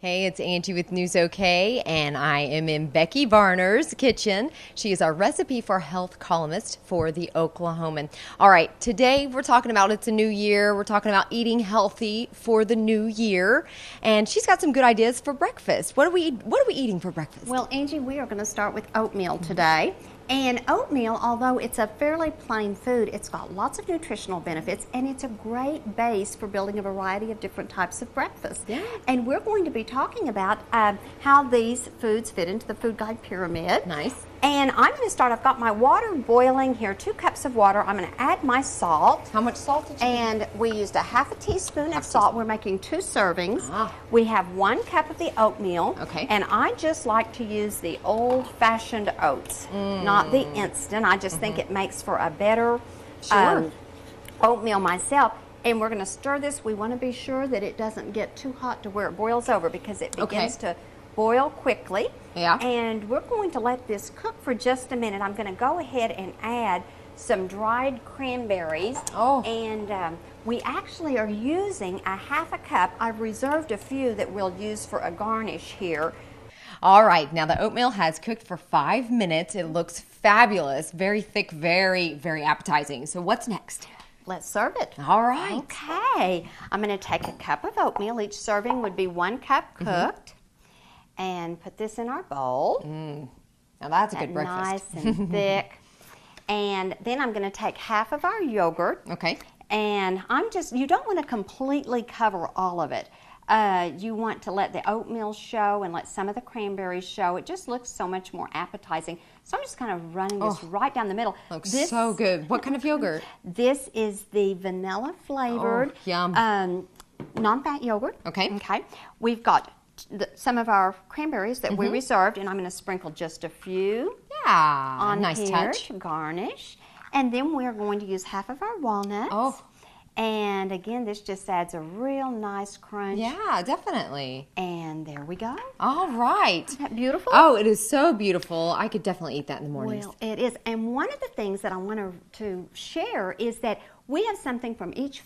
Hey, it's Angie with News OK, and I am in Becky Varner's kitchen. She is our recipe for health columnist for the Oklahoman. All right, today we're talking about it's a new year. We're talking about eating healthy for the new year, and she's got some good ideas for breakfast. What are we eating for breakfast? Well, Angie, we are going to start with oatmeal today. And oatmeal, although it's a fairly plain food, it's got lots of nutritional benefits, and it's a great base for building a variety of different types of breakfast. Yeah. And we're going to be talking about how these foods fit into the food guide pyramid. Nice. And I'm going to start, I've got my water boiling here, 2 cups of water. I'm going to add my salt. How much salt did you And we used a half a teaspoon of salt. We're making 2 servings. Ah. We have 1 cup of the oatmeal. Okay. And I just like to use the old-fashioned oats, not the instant. I just think it makes for a better oatmeal myself. And we're going to stir this. We want to be sure that it doesn't get too hot to where it boils over, because it begins to boil quickly. Yeah. And we're going to let this cook for just a minute. I'm going to go ahead and add some dried cranberries. Oh. And we actually are using a half a cup. I've reserved a few that we'll use for a garnish here. All right, now the oatmeal has cooked for 5 minutes. It looks fabulous, very thick, very, very appetizing. So what's next? Let's serve it. All right. Okay. I'm going to take a cup of oatmeal. Each serving would be 1 cup cooked. And put this in our bowl. Now that's a good breakfast. Nice and thick. And then I'm going to take half of our yogurt. Okay. And you don't want to completely cover all of it. You want to let the oatmeal show and let some of the cranberries show. It just looks so much more appetizing. So I'm just kind of running this right down the middle. Looks so good. What kind of yogurt? This is the vanilla flavored non-fat yogurt. Okay. Okay. We've got some of our cranberries that we reserved, and I'm going to sprinkle just a few on nice here touch. to garnish. And then we're going to use half of our walnuts. Oh. And again, this just adds a real nice crunch. Yeah, definitely. And there we go. All right. Isn't that beautiful? Oh, it is so beautiful. I could definitely eat that in the mornings. Well, it is. And one of the things that I want to share is that we have something from each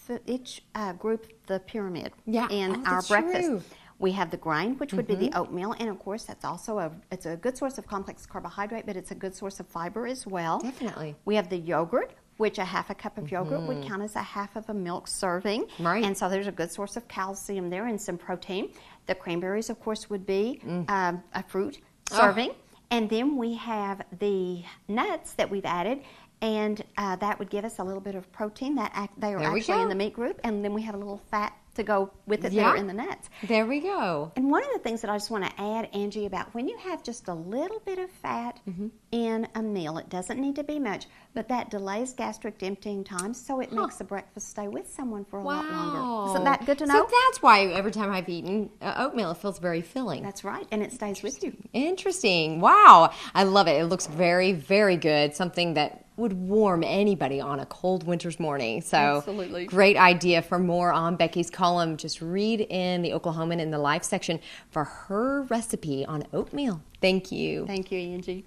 group, the pyramid, in our breakfast. True. We have the grain, which would be the oatmeal, and of course that's also it's a good source of complex carbohydrate, but it's a good source of fiber as well. Definitely. We have the yogurt, which a half a cup of yogurt would count as a half of a milk serving. Right. And so there's a good source of calcium there and some protein. The cranberries, of course, would be a fruit serving. And then we have the nuts that we've added, and that would give us a little bit of protein. They are actually in the meat group. And then we have a little fat to go with it there in the nuts. There we go. And one of the things that I just want to add, Angie, about when you have just a little bit of fat in a meal, it doesn't need to be much, but that delays gastric emptying time, so it makes the breakfast stay with someone for a lot longer. Isn't that good to know? So that's why every time I've eaten oatmeal, it feels very filling. That's right, and it stays with you. Interesting. Wow. I love it. It looks very, very good. Something that would warm anybody on a cold winter's morning. So absolutely. Great idea. For more on Becky's column, just read in the Oklahoman in the live section for her recipe on oatmeal. Thank you. Thank you, Angie.